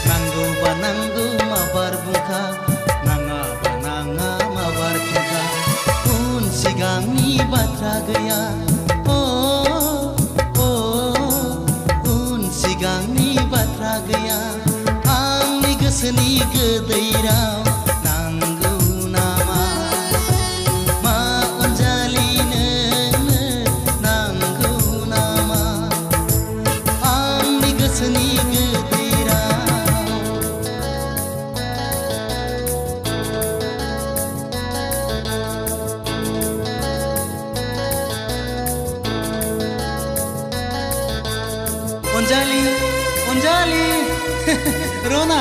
नांगौबा नांगौ माबार बुंखा नाङाबा नाङा माबार फिनखा उन सिगांनि बाथ्रा गैया उन सिगांनि बाथ्रा गैया आंनि गोसोनि गोदै राव नांगौ नामा मा अनजालि नोंनो नांगौ नामा आंनि गोसोनि गोदै राव अनजालि अनजालि रना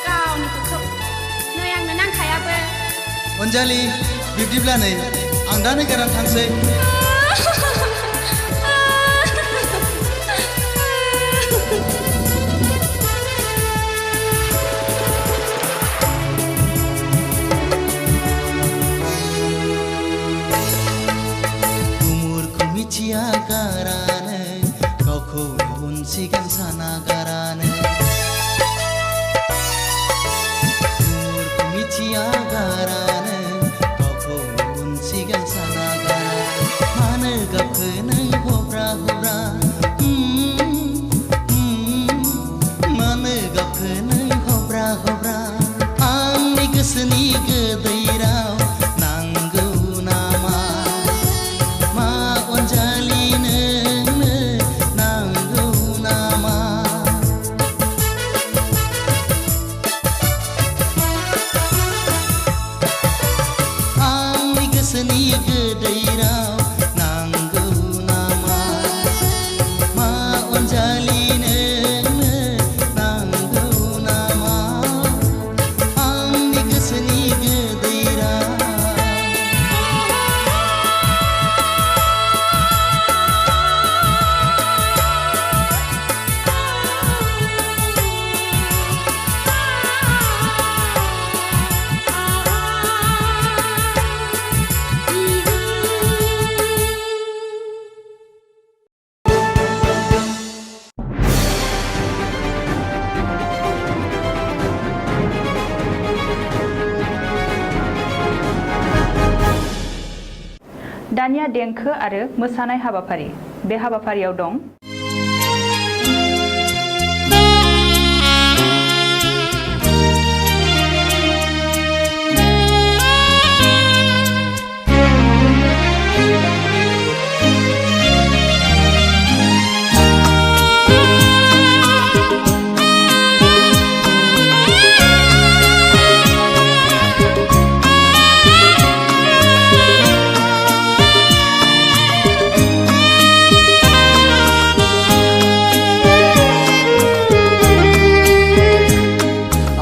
गावनिखौ खोब नै आंनो नांखायाबो अनजालि बिब्दिब्ला नै आं दा नागारनानै थांसै गुमुरखौ मिथिया गारानो गावखौ उन सिगां साना गारानो गुमुरखौ मिथिया गारानो गावखौ उन सिगां साना गारा मानो गावखौ नों हब्रा हब्रा मानो गावखौ नों हब्रा हब्रा आंनि गोसोनि गोदै राव नांगौ नामा मा अनजालि नोंनो नांगौ नामा आंनि गोसोनि गोदै राव नांगौ नामा मा अनजालि नोंनो नांगौ नामा आंनि गोसोनि गोदै राव दानिया देंखो आरो मोसानाय हाबाफारि बे हाबाफारियाव दं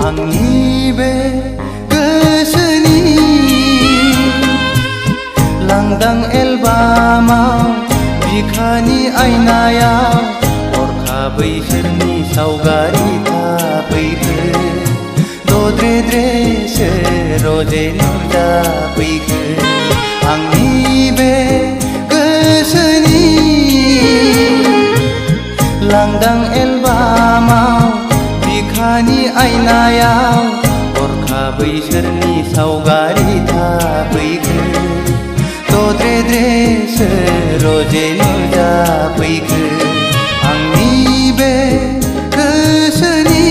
आंनि बे गोसोनि लांदां एलबामाव बिखानि आयनायाव हरखाबै सोरनि सावगारि थाफैखो दद्रेद्रेसो रजे नुजाफैखो आंनि बे गोसोनि लांदां एलबामाव बिखानि आयनायाव हरखाबै सोरनि सावगारि थाफैखो दद्रेद्रेसो रजे नुजाफैखो आंनि बे गोसोनि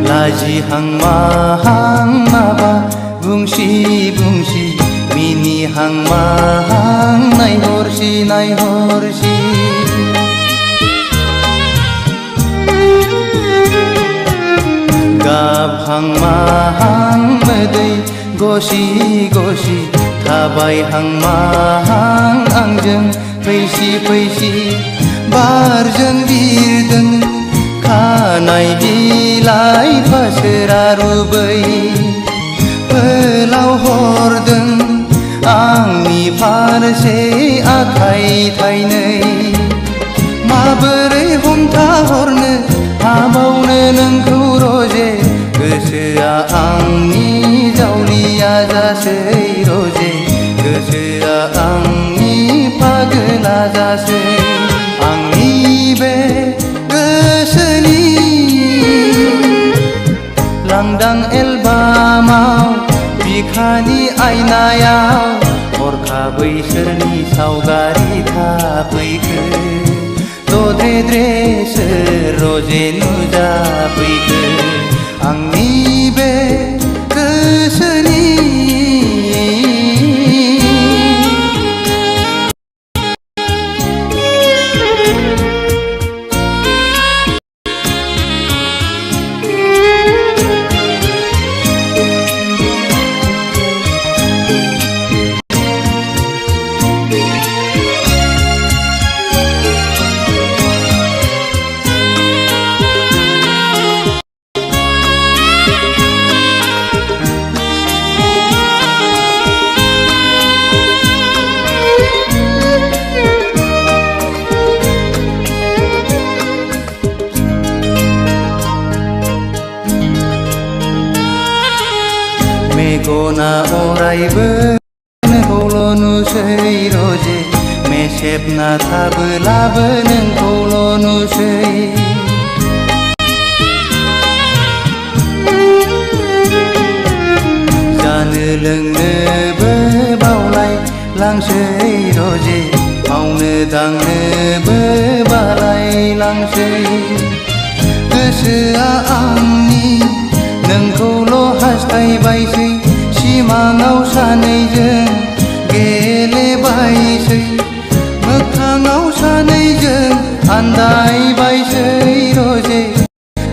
लाजिहां माहां माबा बुंसि बुंसि मिनिहां माहां नायहरसि नायहरसि हां माहां मोदै गसि गसि थाबायहां माहां आंजों फैसि फैसि बारजों बिरदों खानाय बिलाइ फासोरा रुबै फोलाव हरदों आंनि फारसे आखाइ थाइनै माबोरै हमथाहरनो हाबावनो नोंखौ रजे गोसोआ आंनि जावलिया जासै रजे गोसोआ आंनि पागोला जासै आंनि बे गोसोनि लांदां एलबामाव बिखानि आयनायाव हरखाबै सोरनि सावगारि थाफैखो दद्रे सोर रजे नुजाफैखो आंनि बे गोसोनि मेगना अरायबो नोंखौल' नुसै रजे मेसेबना थाबोलाबो नोंखौल' नुसै जानो लोंनोबो बावलाय लांसै रजे मावनो दांनोबो बालाय लांसै गोसोआ आंनि नोंखौल' हास्थायबायसै सिमाङाव सानैजों गेलेबायसै मोगथाङाव सानैजों आन्दायबायसै रजे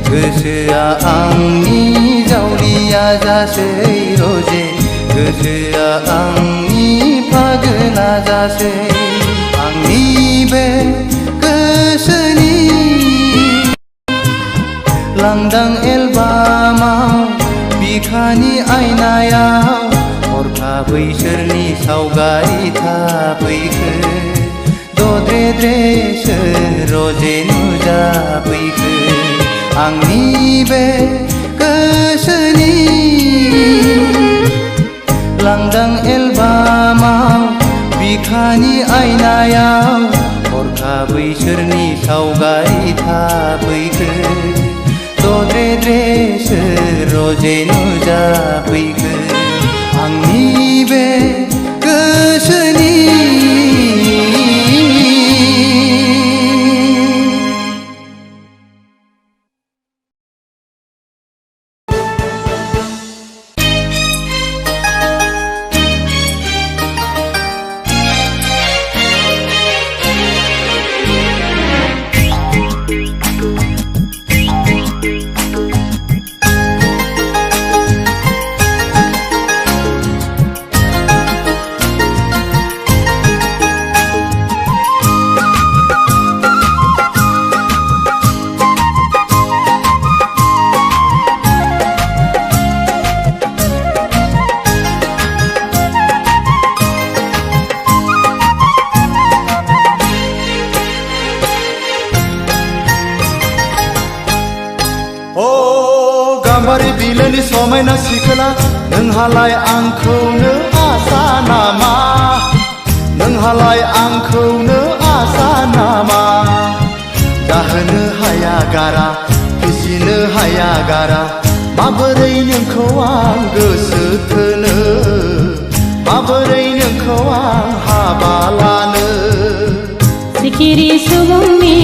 गोसोआ आंनि जावलिया जासै रजे गोसोआ आंनि पागोला जासै आंनि बे गोसोनि लांदां एलबामाव बिखानि आयनायाव हरखाबै सोरनि सावगारि थाफैखो दद्रे सोर रजे नुजाफैखो आंनि बे गोसोनि लांदां एलबामाव बिखानि आयनायाव हरखाबै सोरनि सावगारि थाफैखो दद्रे सोर रजे नुजाफैखो आंनि बे गोसोनि गाम्बारि बिलोनि समायना सिखोला नोंहालाय आंखौनो आसा नामा नोंहालाय आंखौनो आसा नामा जाहोनो हाया गारा फिसिनो हाया गारा माबोरै नोंखौ आं गोसो थोनो माबोरै नोंखौ आं हाबा लानो सिखिरि सुबुंनि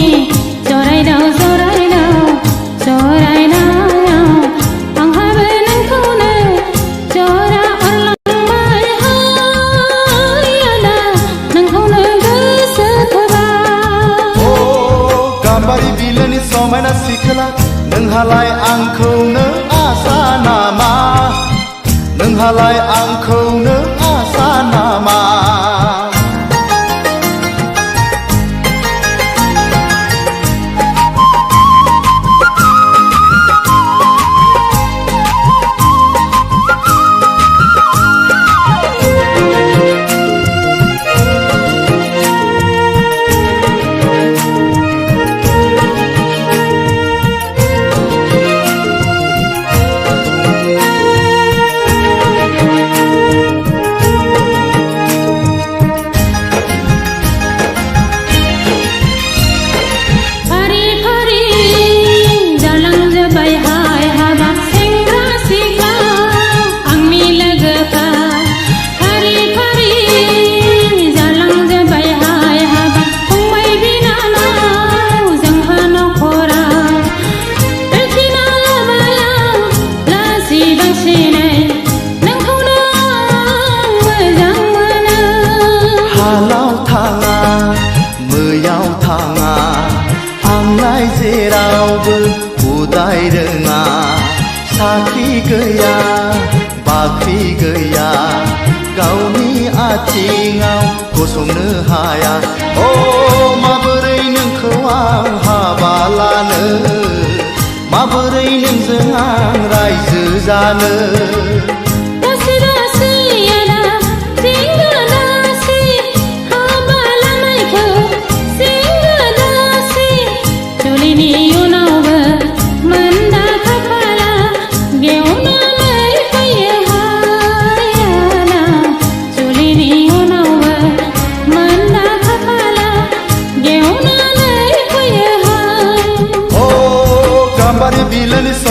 जरायदाव जरायदाव जरायनायाव आंहाबो नोंखौनो जरा अरलांबाय हाय आदा नोंखौनो गोसो थोबाय गाम्बारि बिलोनि समायना सिखोला नोंहालाय आंखौनो आसा नामा नोंहालाय आंखौनो आसा नामा उदाय रोङा साख्रि गैया बाख्रि गैया गावनि आथिङाव गसंनो हाया अ माबोरै नोंखौ आं हाबा लानो माबोरै नोंजों आं रायजो जानो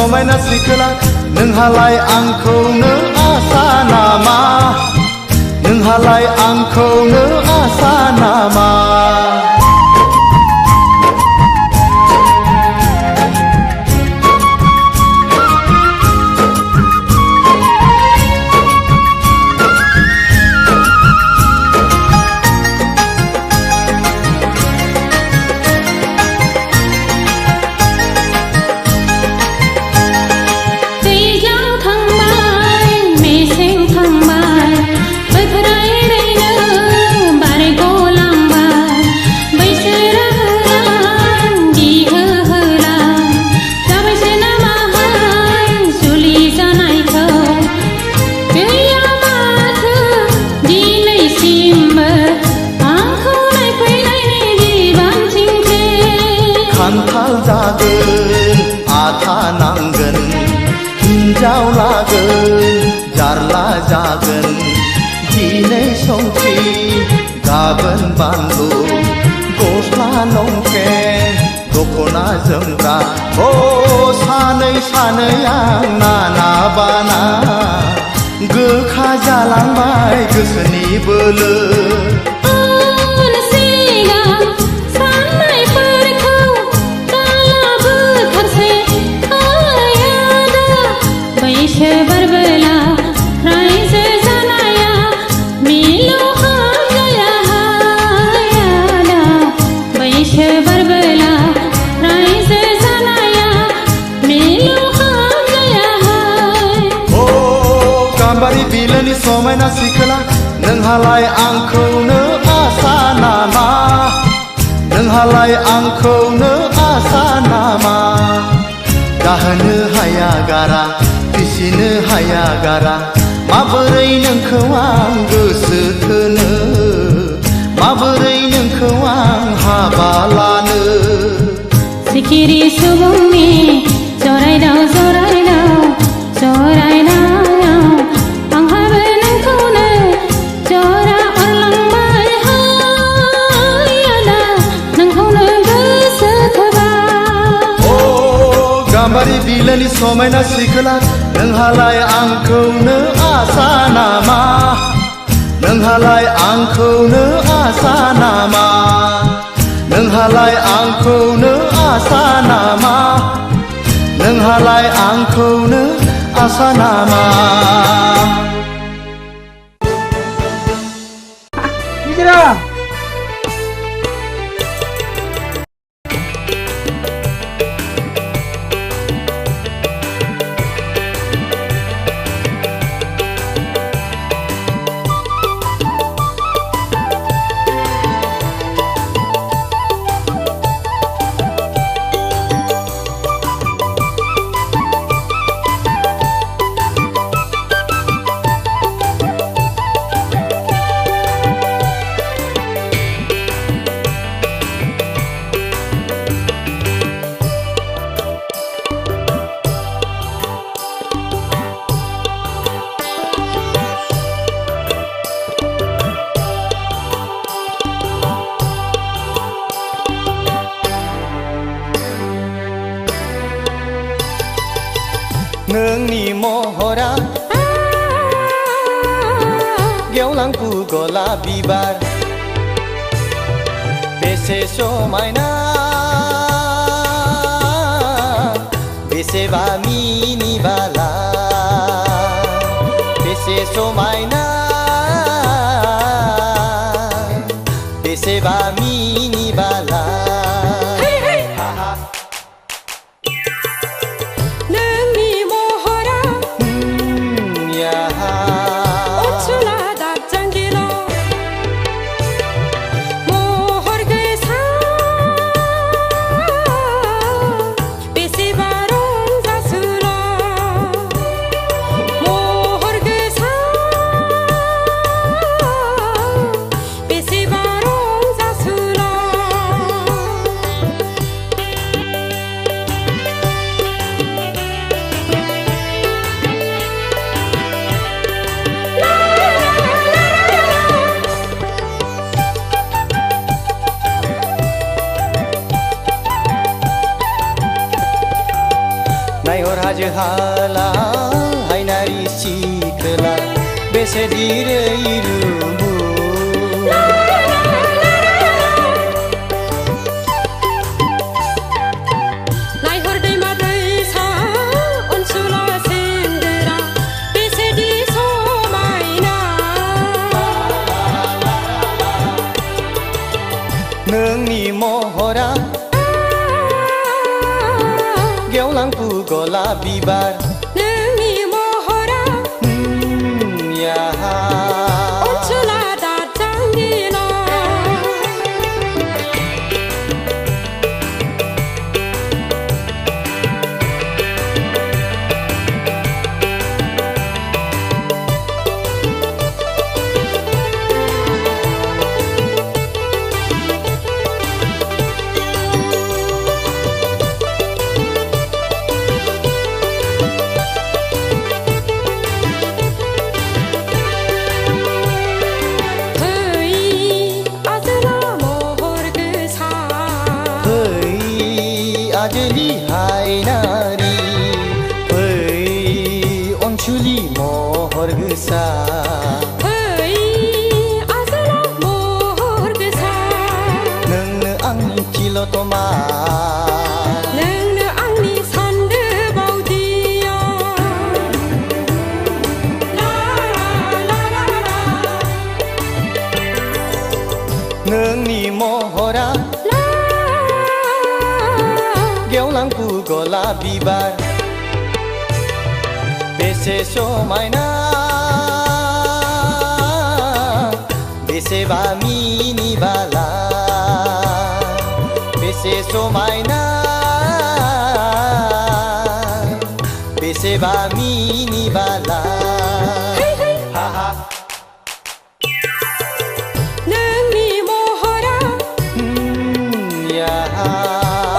समायना सिखोला नोंहालाय आंखौनो आसा नामा नोंहालाय आंखौनो आसा नामा खान्थाल जागोन आथा नांगोन हिन्जाव लागोन जारला जागोन दिनै संख्रि गाबोन बानलु गस्ला लंपेन्ट दखना जोमग्रा अ सानै सानै आं नाना बाना गोखा जालांबाय गोसोनि बोलो समायना सिखोला नोंहालाय आंखौनो आसा नामा नोंहालाय आंखौनो आसा नामा गाहोनो हाया गारा फिसिनो हाया गारा माबोरै नोंखौ आं गोसो थोनो माबोरै नोंखौ आं हाबा लानो सिखिरि सुबुंनि जरायदाव जरायदाव जरायदाव गाम्बारि बिलोनि समायना सिखोला नोंहालाय आंखौनो आसा नामा नोंहालाय आंखौनो आसा नामा नोंहालाय आंखौनो आसा नामा नोंहालाय आंखौनो आसा नामा नोंनि महरा गेवलांफु गलाप बिबार बेसे समायना बेसेबा मिनिबाला बेसे समायना बेसेबा मिनिबाला नायहर हाजो हाला हायनारि सिखोला बेसे दिरै रुबु नायहर दैमा दैसा ओनसोला सेंग्रा बेसेदि समायना नोंनि महरा गेवलांफु गलाप बिबार नोंनि महरा ओनसोला दाजांगिला आजोलि हायनारि फै अनसुलि महर गोसा फै आजोला महर गोसा नोंनो आंनि तिलतमा नोंनो आंनि सान्दो बावदिया नोंनि महरा गेवलांफु गलाप बिबार बेसे समायना बेसेबा मिनिबाला बेसे समायना बेसेबा मिनिबाला नोंनि महरा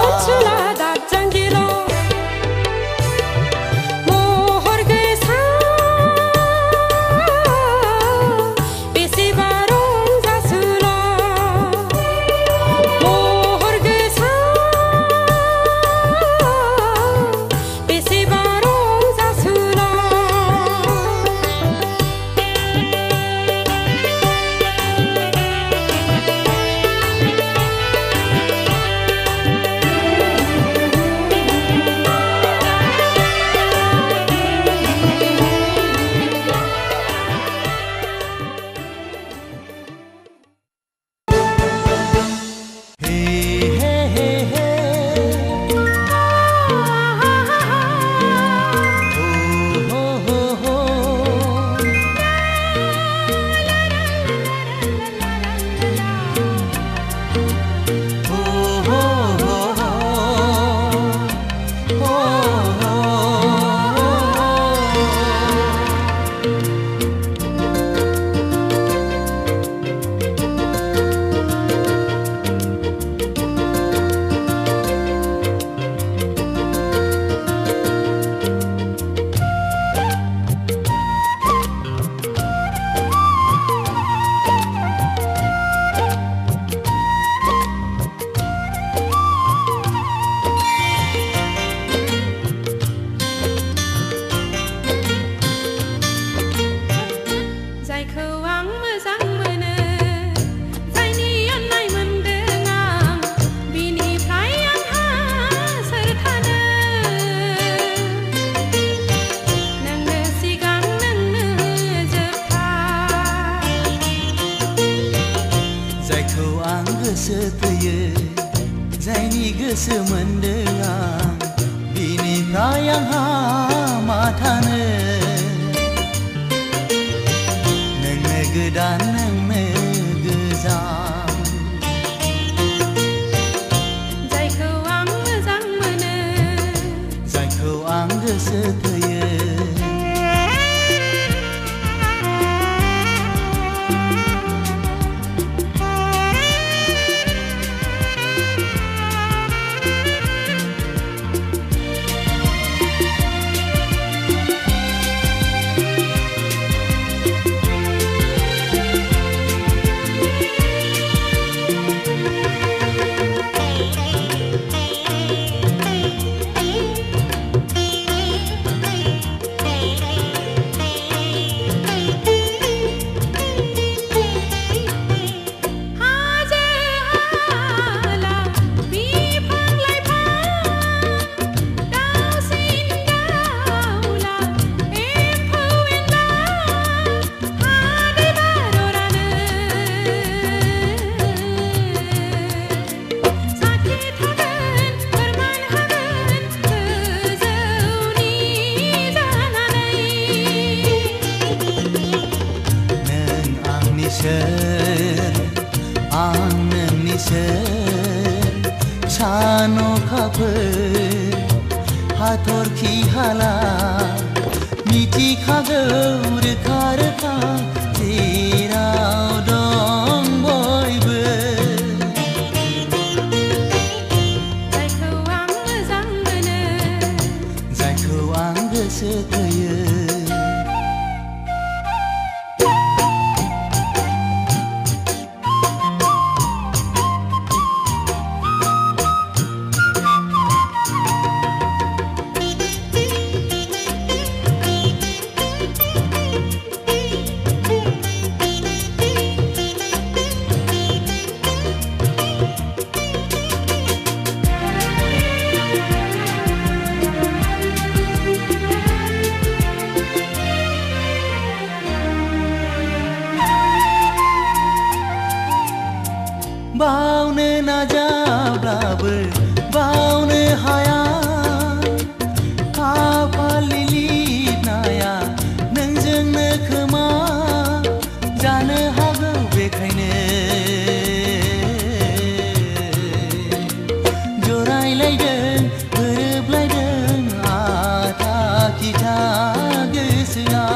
ओनसोला दाजांगिला महर गोसा बेसेबा रंजासुला महर गोसा बेसेबा रंजासुला गोसो मोनदों आं बिनिफ्राय आंहा मा थानो नोंनो गोदान नोंनो गोजाम जायखौ आं मोजां मोनो जायखौ आं गोसो थोयो आं नोंनि सोर सान अखाफोर हाथरखि हाला मिथिखागौ रोखा रोखा जेराव दं बयबो जायखौ आं मोजां मोनो जायखौ आं गोसो थोयो बावनो नाजाब्लाबो बावनो हाया खाफालनि लिरनाया नोंजोंनो खोमा जानो हागौ बेखायनो जरायलायदों गोरोबलायदों आथा खिथा गोसोआ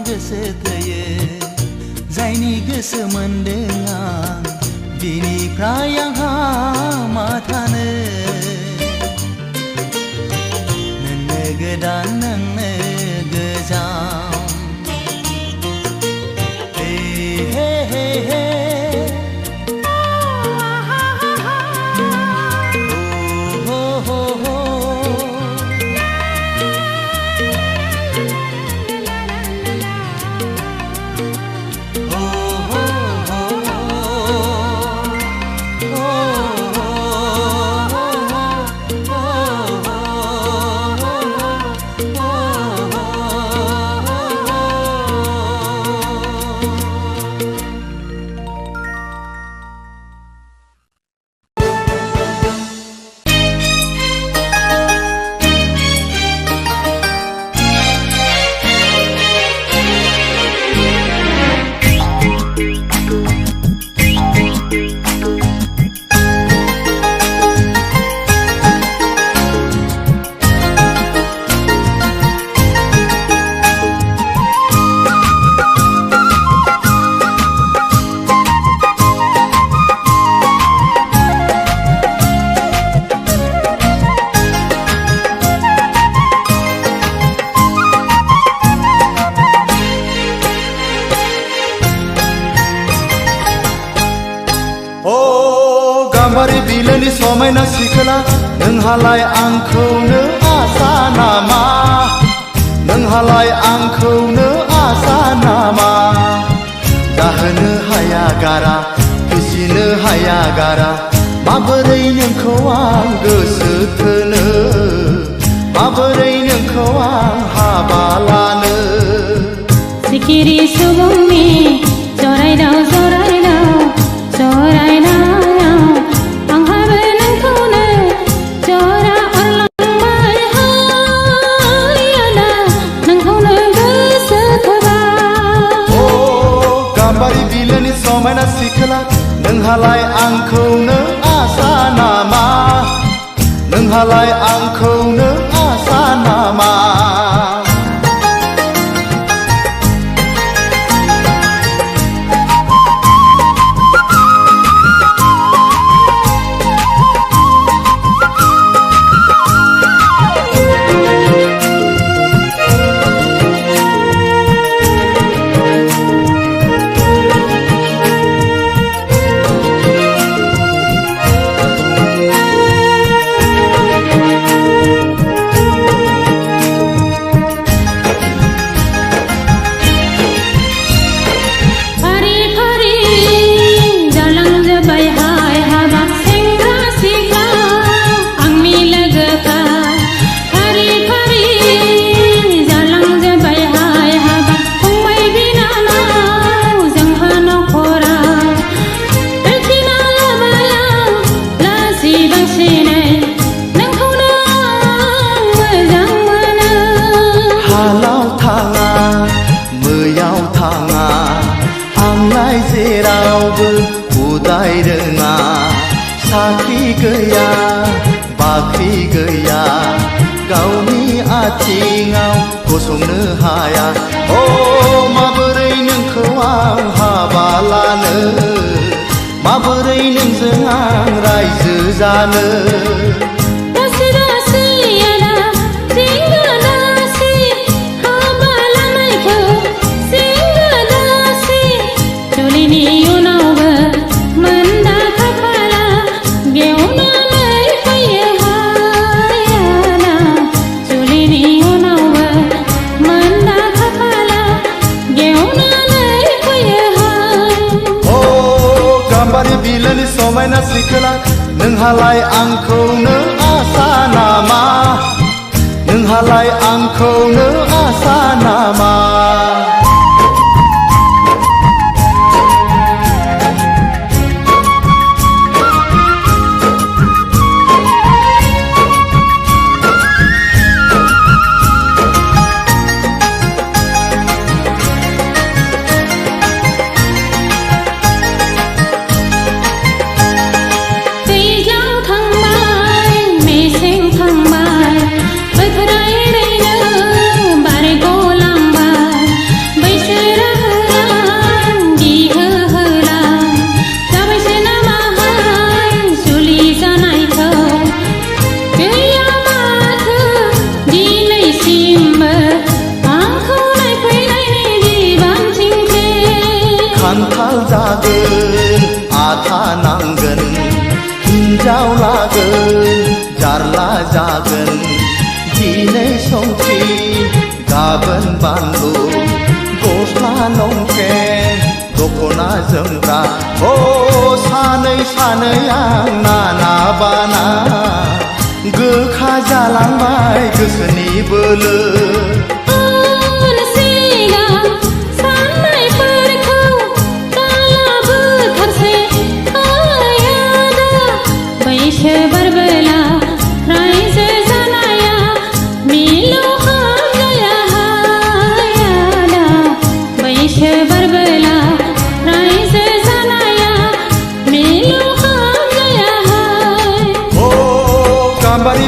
गोसो थोयो जायनि गोसो मोनदों आं बिनिफ्राय आंहा मा थानो नोंनो गोदान नोंनो गोजाम हे हे हे हे हो हो हो oh बिलोनि समायना सिखोला नोंहालाय आंखौनो आसा नामा नोंहालाय आंखौनो आसा नामा जाहोनो हाया गारा फिसिनो हाया गारा माबोरै नोंखौ आं गोसो थोनो माबोरै नोंखौ आं हाबा लानो सिखिरि सुबुंनि जरायदाव जरायदाव जरायनायाव आंहाबो नोंखौनो जरा अरलांबाय हाय आदा नोंखौनो गोसो थोबाय गाम्बारि बिलोनि समायना सिखोला नोंहालाय आंखौनो आसा नामा नोंहालाय आंखौनो आसा नामा जेरावबो उदाय रोङा साख्रि गैया बाख्रि गैया गावनि आथिङाव गसंनो हाया माबोरै नोंखौ आं हाबा लानो माबोरै नोंजों आं रायजो जानो बिलोनि समायना सिखोला नोंहालाय आंखौनो आसा नामा नोंहालाय आंखौनो आसा नामा खान्थाल जागोन आथा नांगोन हिन्जाव लागोन जारला जागोन दिनै संख्रि गाबोन बानलु गस्ला लंपेन्ट दख'ना जोमग्रा सानै सानै आं नाना बाना गोखा जालांबाय गोसोनि बोलो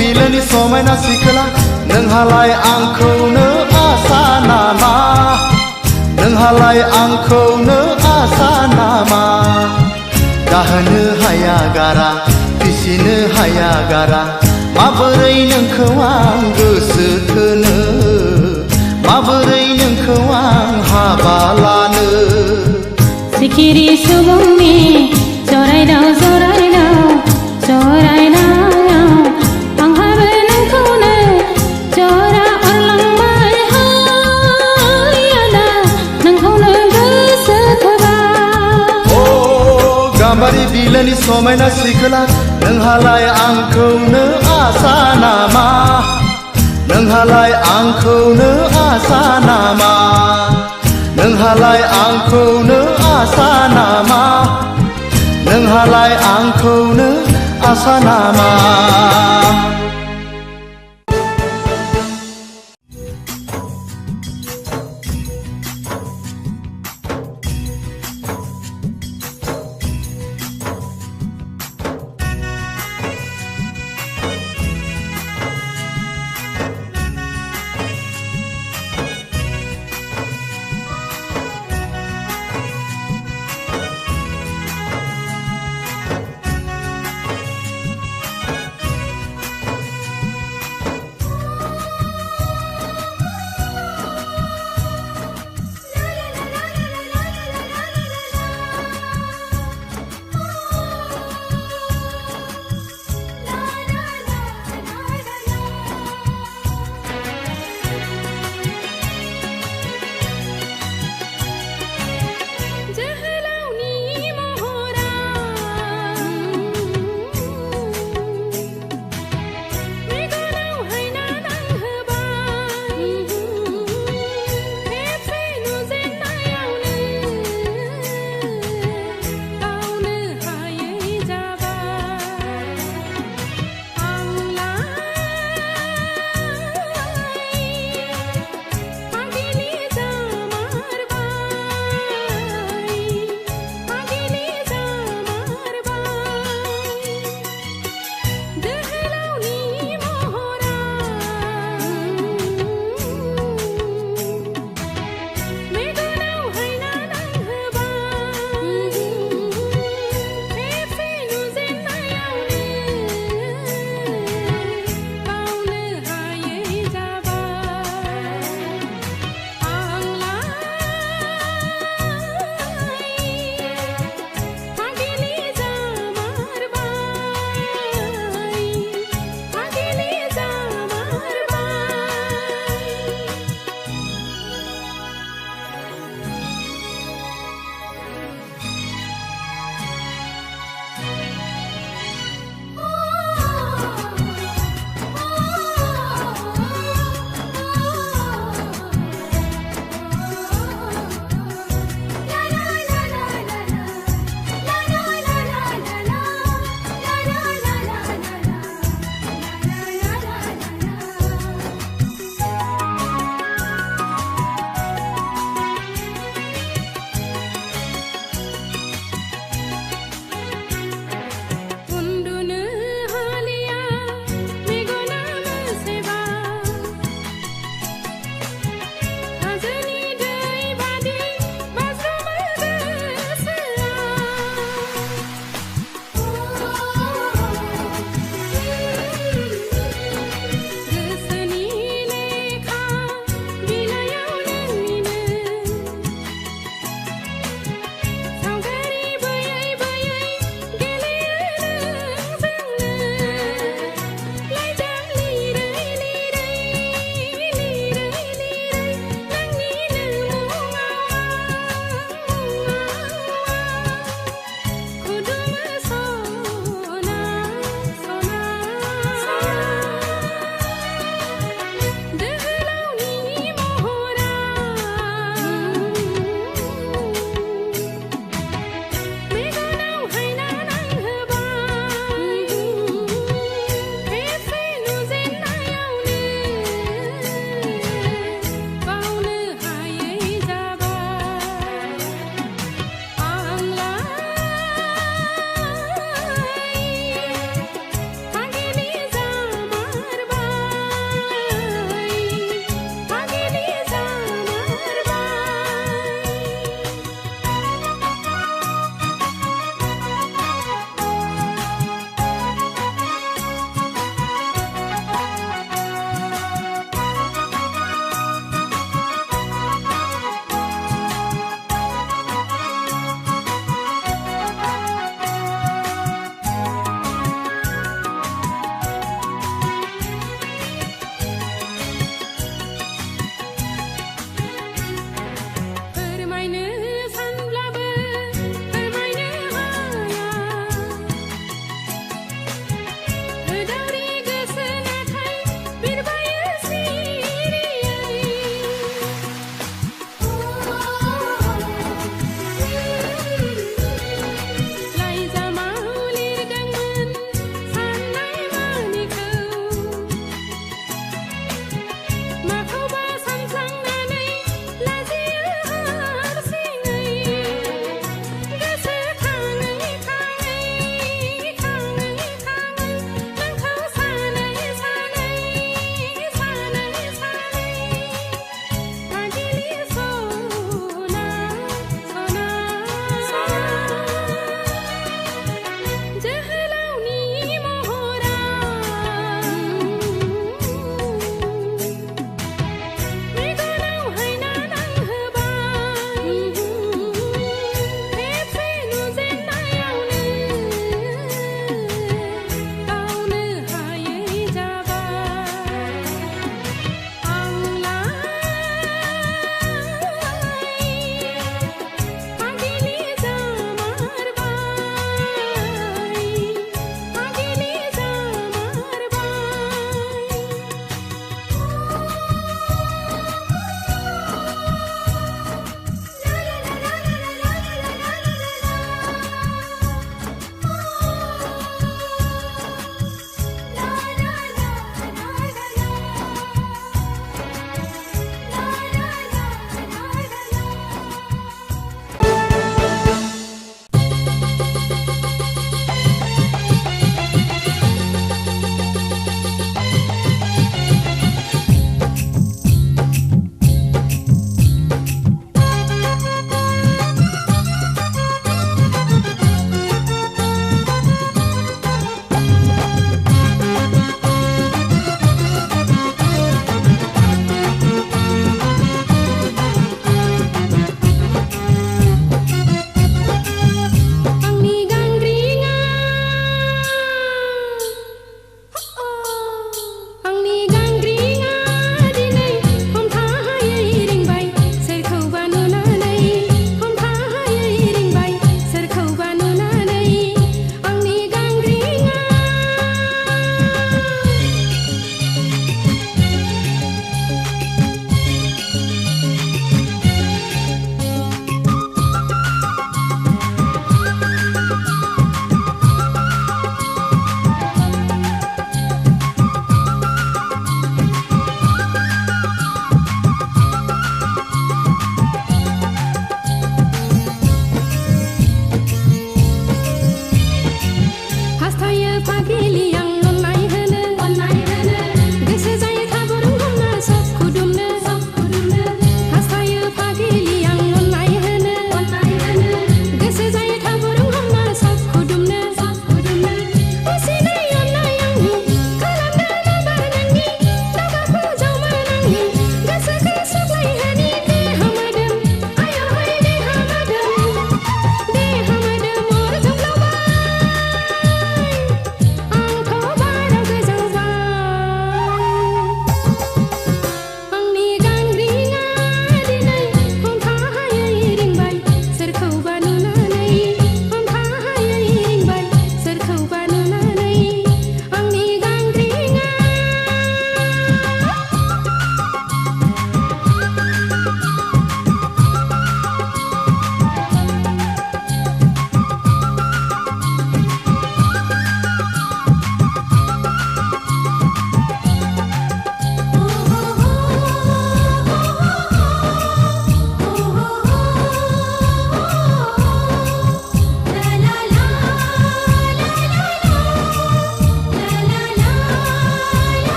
बिलोनि समायना सिखोला नोंहालाय आंखौनो आसा नामा नोंहालाय आंखौनो आसा नामा जाहोनो हाया गारा फिसिनो हाया गारा माबोरै नोंखौ आं गोसो थोनो माबोरै नोंखौ आं हाबा लानो सिखिरि सुबुंनि जरायदाव जरायदाव जरा समायना सिखोला नोंहालाय आंखौनो आसा नामा नोंहालाय आंखौनो आसा नामा नोंहालाय आंखौनो आसा नामा नोंहालाय आंखौनो आसा नामा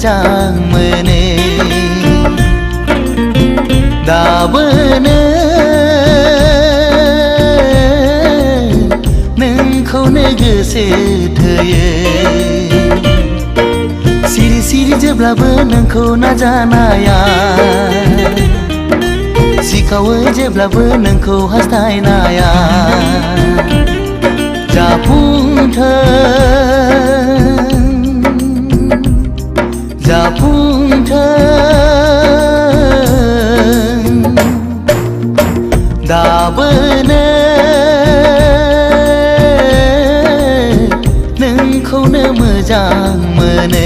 मोजां मोनो दाबोनो नोंखौनो गोसो थोयो सिरि सिरि जेब्लाबो नोंखौ नाजानाया सिखावो जेब्लाबो नोंखौ हास्थायनाया जाफुंथों दाबोनो नोंखौनो मोजां मोनो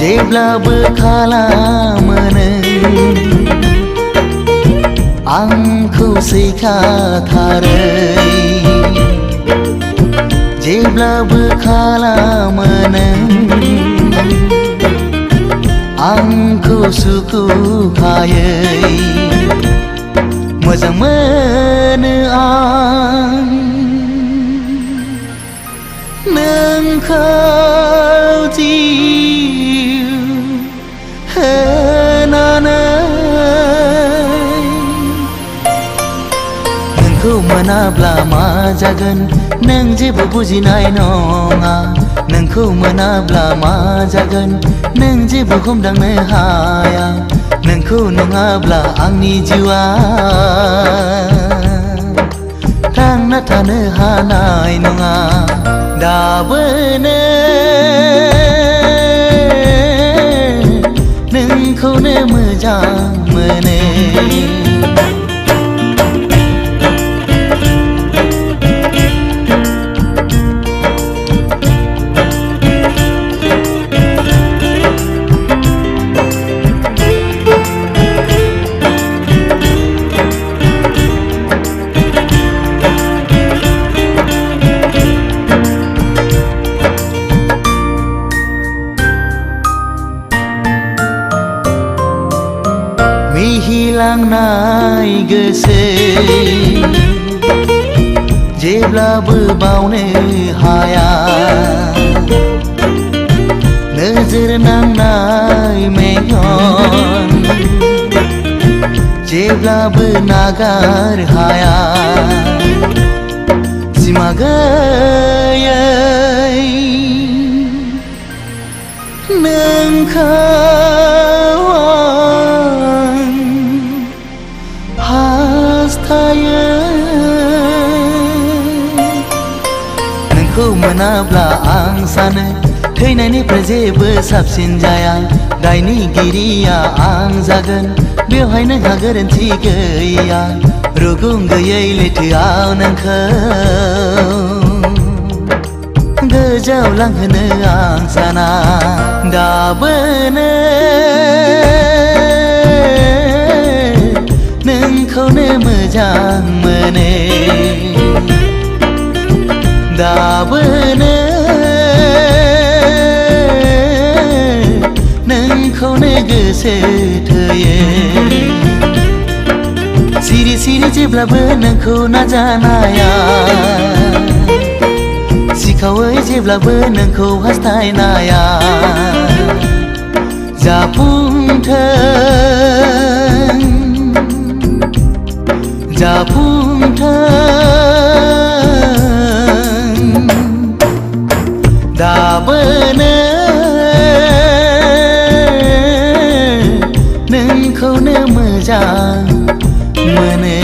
जेब्लाबो खालामो नों आंखौ सैखाथारै जेब्लाबो खालामो नों आंखौ सुखुखायै मोजां मोनो आं नोंखौ नोंखौ मोनाब्ला मा जागोन नों जेबो बुजिनाय नङा नोंखौ मोनाब्ला मा जागोन नों जेबो हमदांनो हाया नोंखौ नङाब्ला आंनि जिउआ थांना थानो हानाय नङा दाबोनो नोंखौनो मोजां मोनो मिहिलांनाय गोसो जेब्लाबो बावनो हाया नोजोर नांनाय मेगन जेब्लाबो नागार हाया सिमा गैयै नोंखौ हास्थायो नोंखौ मोनाब्ला आं सानो थैनायनिफ्राय जेबो साबसिन जाया दायनिगिरिया आं जागोन बेवहाय नोंहा गोरोन्थि गैया रुगुं गैयै लैथोआव नोंखौ गोजावलांहोनो आं साना दाबोनो नोंखौनो मोजां मोनो दाबोनो नोंखौनो गोसो थोयो सिरि सिरि जेब्लाबो नोंखौ नाजानाया सिखावै जेब्लाबो नोंखौ हास्थायनाया जाफुंथों दाबोनो नोंखौनो मोजां मोनो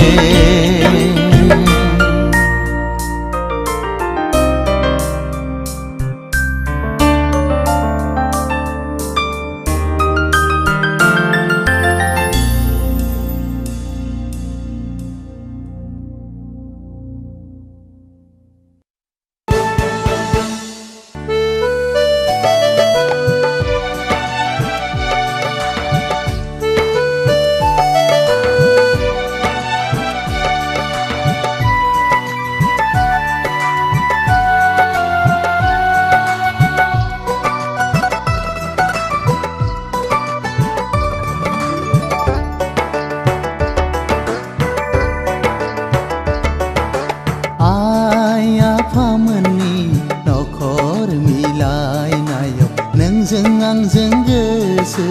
आंजों गोसो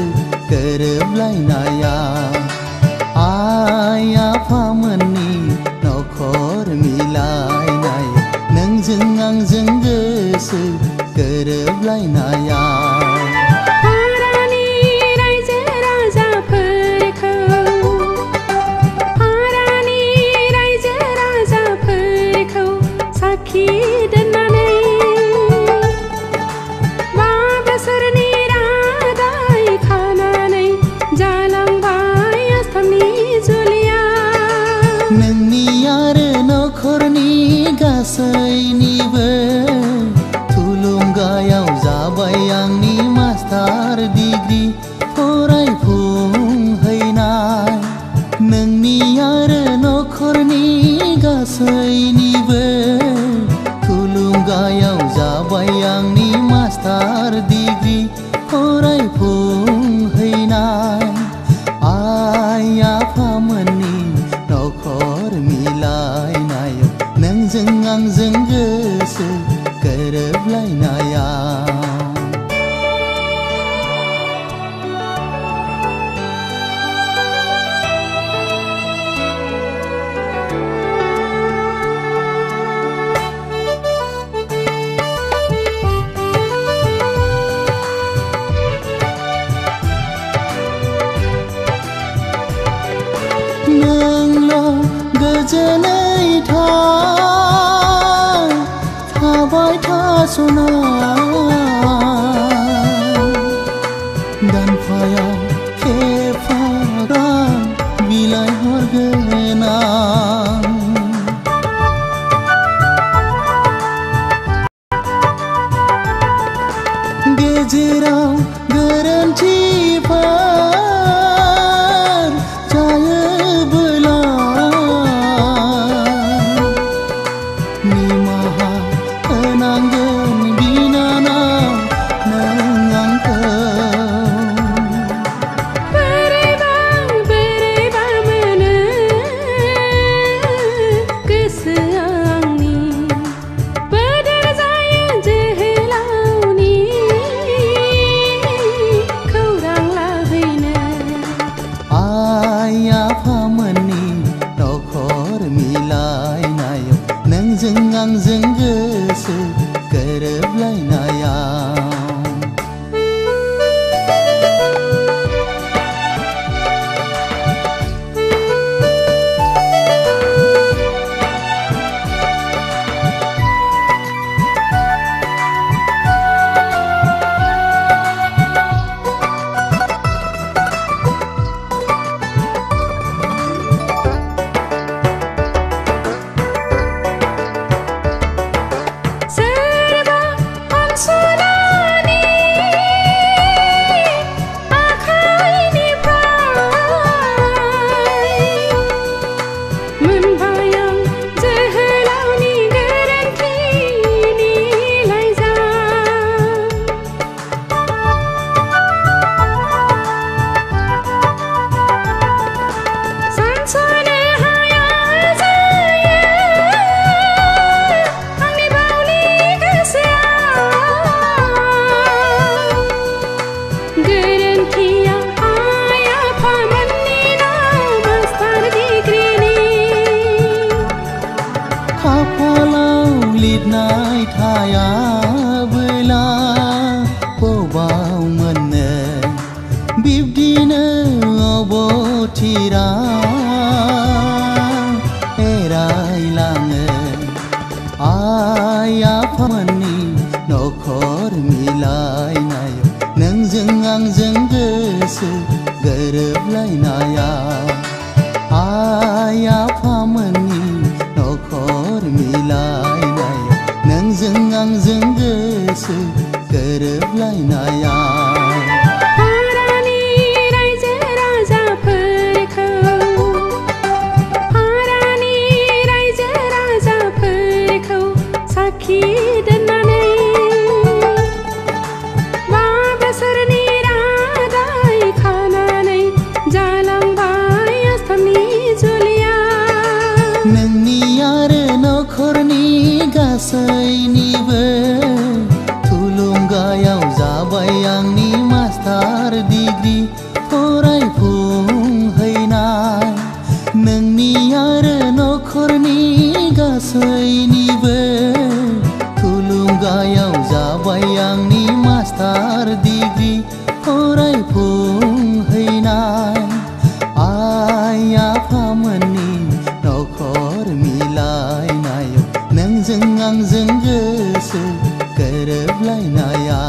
गोरोबलायनाया आइ आफामोननि नखर मिलायनाय नोंजों आंजों गोसो गोरोबलायनाया गासैनिबो थुलुंगायाव जाबाय आंनि मास्टार डिग्री फरायफुंहैनाय नोंनि आरो नखरनि गासैनिबो थुलुंगायाव जाबाय आंनि मास्टार डिग्री फरायफुंहैनाय आइ आफामोननि नखर मिलायनायाव नोंजों आंजों गोसो गोरोबलायनाया नोंल' गोजोनै थाबाय थास'ना दानफायाव खेबफा रां बिलाइ हरगोन आं गेजेराव गोरोन्थिफोर जायोबोला निमाहा होनांगोन बिनानाव नों आंखौ बोरैबा मोनो गोसोआ आंनि बोदोर जायो जोहोलावनि खौरां लाहैनो आइ आफामोननि नखर मिलायनायाव नोंजों आंजों गोसो गोरोबलायनाया लिरनाय थायाबोला बबाव मोननो बिब्दिनो अबथिरा एरायलाङो आइ आफामोननि नखर मिलायनायाव नोंजों आंजों गोसो गोरोबलायनाया आइ आफामोननि नखर मिलायनायाव नोंजों आंजों गोसो गोरोबलायनाया साखि दोननानै बा बोसोरनि रादाय खानानै जालांबाय आसामनि जुलिया नोंनि आरो नखरनि गासैनिबो थुलुंगायाव जाबाय आंनि आंजों गोसो गोरोबलायनाया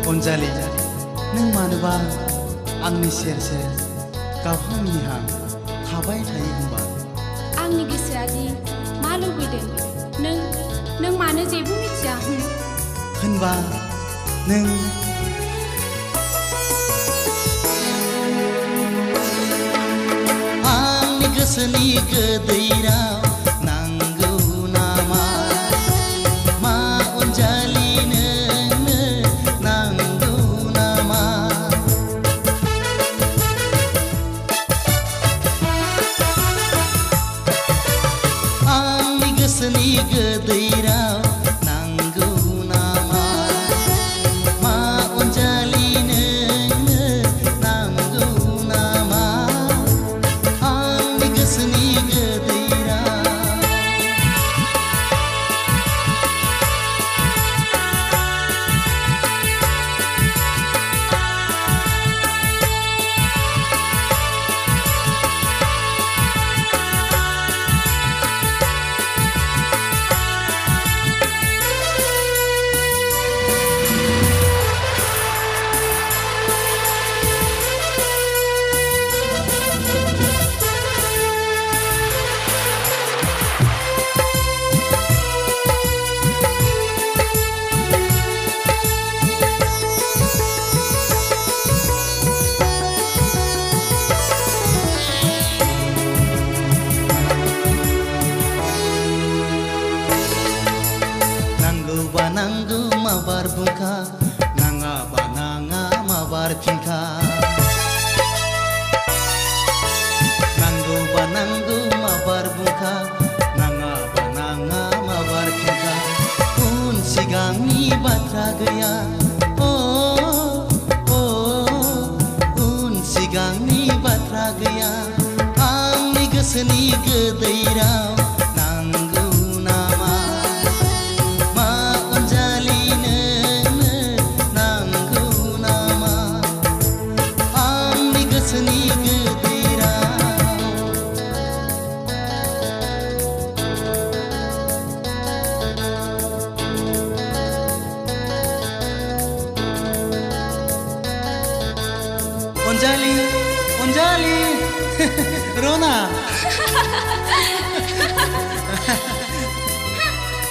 अनजालि नों मानोबा आंनि सेर सेर गावहां मिहां थाबाय थायो होनबा आंनि गोसोआदि मा लुबैदों नों मानो जेबो मिथिया होनबा नों आंनि गोसोनि गोदै राव नांगौ नामा मा अनजालि नोंनो नांगौ नामा आंनि गोसोनि गोदै राव नांगौ नामा मा अनजालि नोंनो नांगौ नामा आंनि गोसोनि गोदै राव नांगौबा नांगौ माबार बुंखा नाङाबा नाङा माबार फिनखा नांगौबा नांगौ माबार बुंखा नाङाबा नाङा माबार फिनखा उन सिगांनि बाथ्रा गैया उन सिगांनि बाथ्रा गैया आंनि गोसोनि गोदै राव नांगौ नामा मा अनजालि नोंनो नांगौ नामा आंनि गोसोनि गोदै राव अनजालि अनजालि रना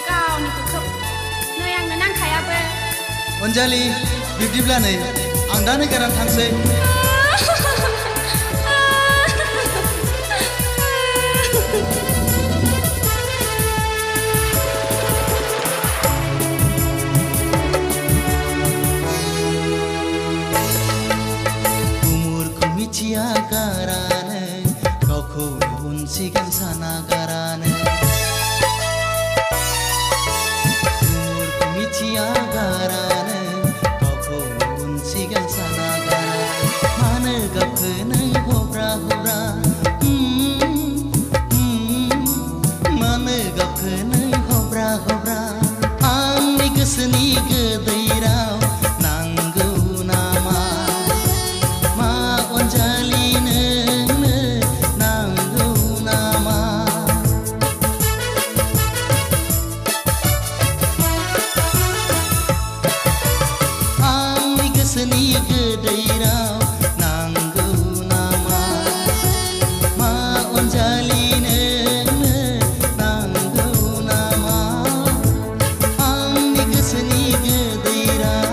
गावनिखौ खोब नै आंनो नांखायाबो अनजालि बिब्दिब्ला नै आं दा नोगोराव थांसै उमुरखौ मिथिया गारानो गावखौ उन सिगां साना गारानो उमुरखौ मिथिया गारानो गावखौ उन सिगां साना गारा मानो गावखौ नों हब्रा हब्रा मानो गावखौ नों हब्रा हब्रा आंनि गोसोनि गोदै राव नांगौ नामा मा अनजालि नोंनो नांगौ नामा आंनि गोसोनि गोदै राव नांगौ नामा मा अनजालि नोंनो नांगौ नामा आंनि गोसोनि गोदै राव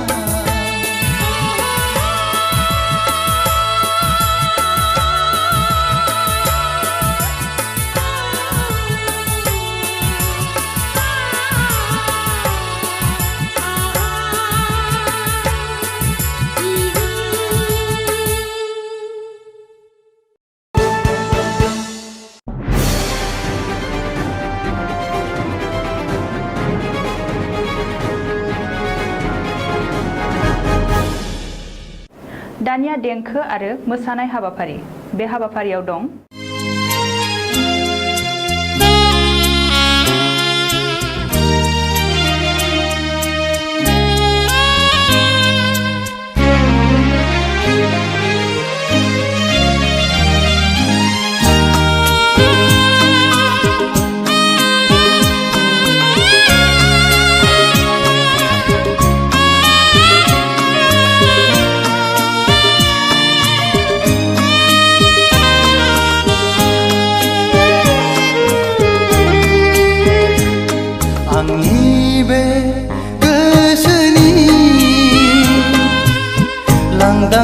दानिया देंखो आरो मोसानाय हाबाफारि बे हाबाफारियाव दं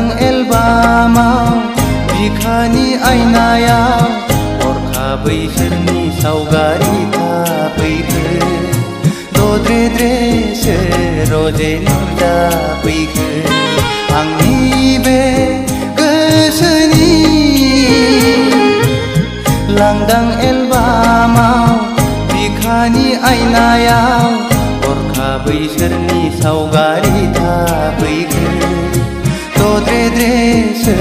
लांदां एलबामाव बिखानि आयनायाव हरखाबै सोरनि सावगारि थाफैखो दद्रेद्रेसो रजे नुजाफैखो आंनि बे गोसोनि लांदां एलबामाव बिखानि आयनायाव हरखाबै सोरनि सावगारि थाफैखो दद्रेद्रेसो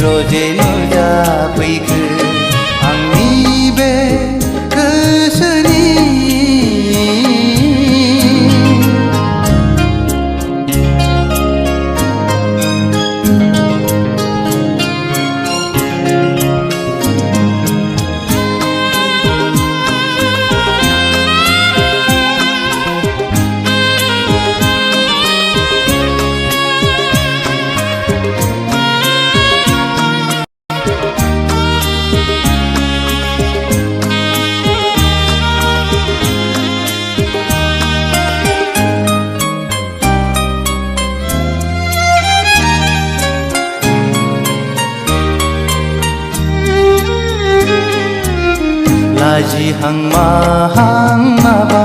रजे नुजाफैखो आंनि बे गोसोनि लाजिहां माहां माबा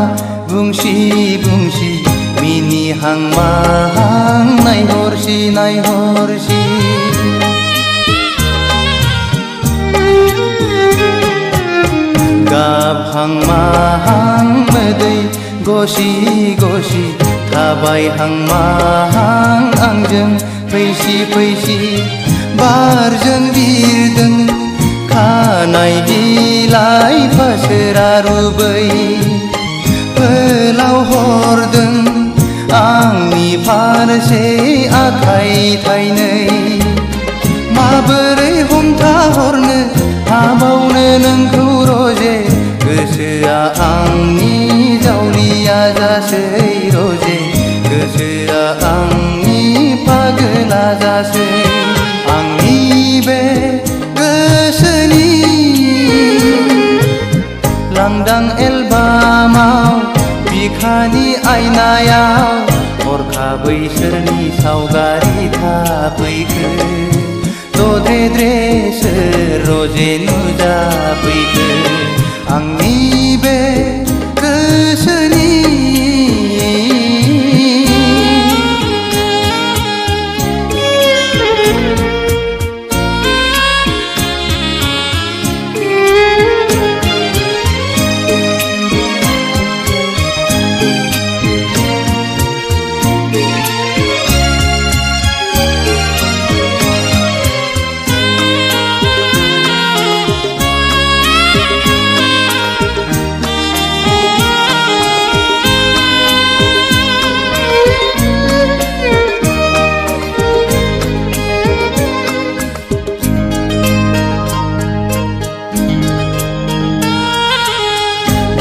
बुंसि बुंसि मिनिहां माहां नायहरसि नायहरसि गाबहां माहां मोदै गसि गसि थाबायहां माहां आंजों फैसि फैसि बारजों बिरदों खानाय बिलाइ फासोरा रुबै फोलाव हरदों आंनि फारसे आखाइ थाइनै माबोरै हमथाहरनो हाबावनो नोंखौ रजे गोसोआ आंनि जावलिया जासै रजे गोसोआ आंनि पागला जासै आंनि बे गोसोनि लांदां एलबामाव बिखानि आयनायाव हरखाबै सोरनि सावगारि थाफैखो दद्रेद्रेसो रजे नुजाफैखो आंनि बे गोसोनि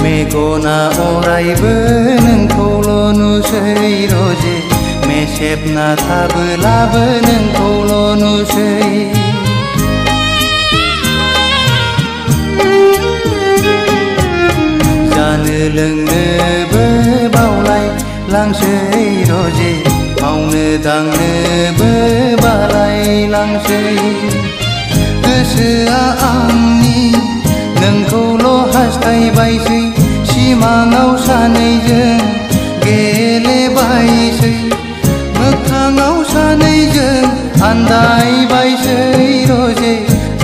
मेगना अरायबो नोंखौल' नुसै रजे मेसेबना थाबोलाबो नोंखौल' नुसै जानो लोंनोबो बावलाय लांसै रजे मावनो दांनोबो बालाय लांसै गोसोआ आंनि नोंखौल' हास्थायबायसै सिमाङाव सानैजों गेलेबायसै मोगथाङाव सानैजों आन्दायबायसै रजे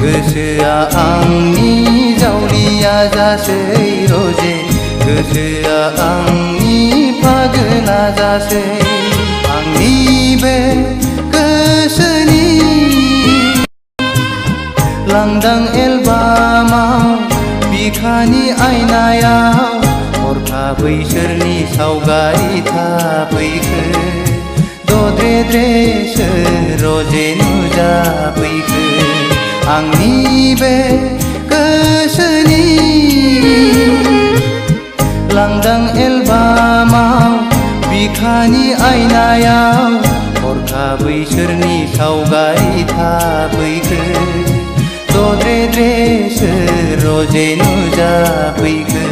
गोसोआ आंनि जावलिया जासै रजे गोसोआ आंनि पागला जासै आंनि बे गोसोनि लांदां एलबामाव बिखानि आयनायाव हरखाबै सोरनि सावगारि थाफैखो दद्रेद्रेसो रजे नुजाफैखो आंनि बे गोसोनि लांदां एलबामाव बिखानि आयनायाव हरखाबै सोरनि सावगारि थाफैखो दद्रेद्रेसो रजे नुजाफैखो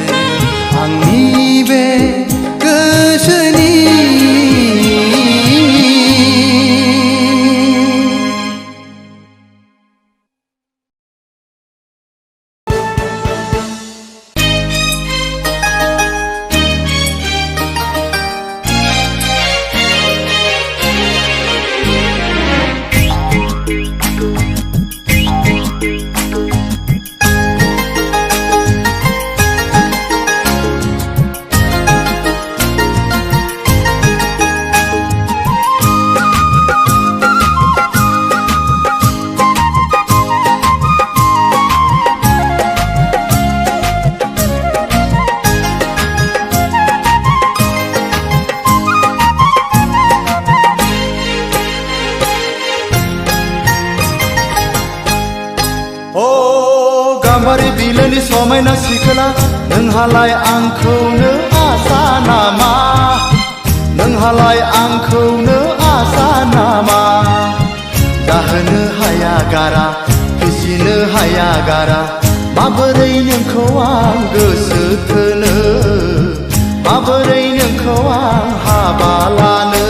आंनि बे गोसोनि बिलोनि समायना सिखोला नोंहालाय आंखौनो आसा नामा नोंहालाय आंखौनो आसा नामा दाहोनो हाया गारा फिसिनो हाया गारा माबोरै नोंखौ आं गोसो थोनो माबोरै नोंखौ आं हाबा लानो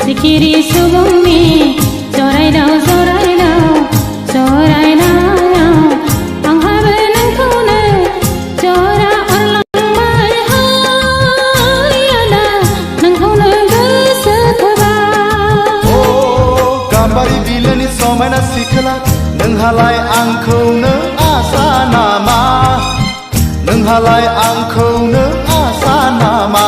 सिखिरि सुबुंनि जरायदाव जरायदाव जरायनायाव आंहाबो नोंखौनो जरा अरलांबाय हाय आदा नोंखौनो गोसो थोबाय ओ गाम्बारि बिलोनि समायना सिखोला नोंहालाय आंखौनो आसा नामा नोंहालाय आंखौनो आसा नामा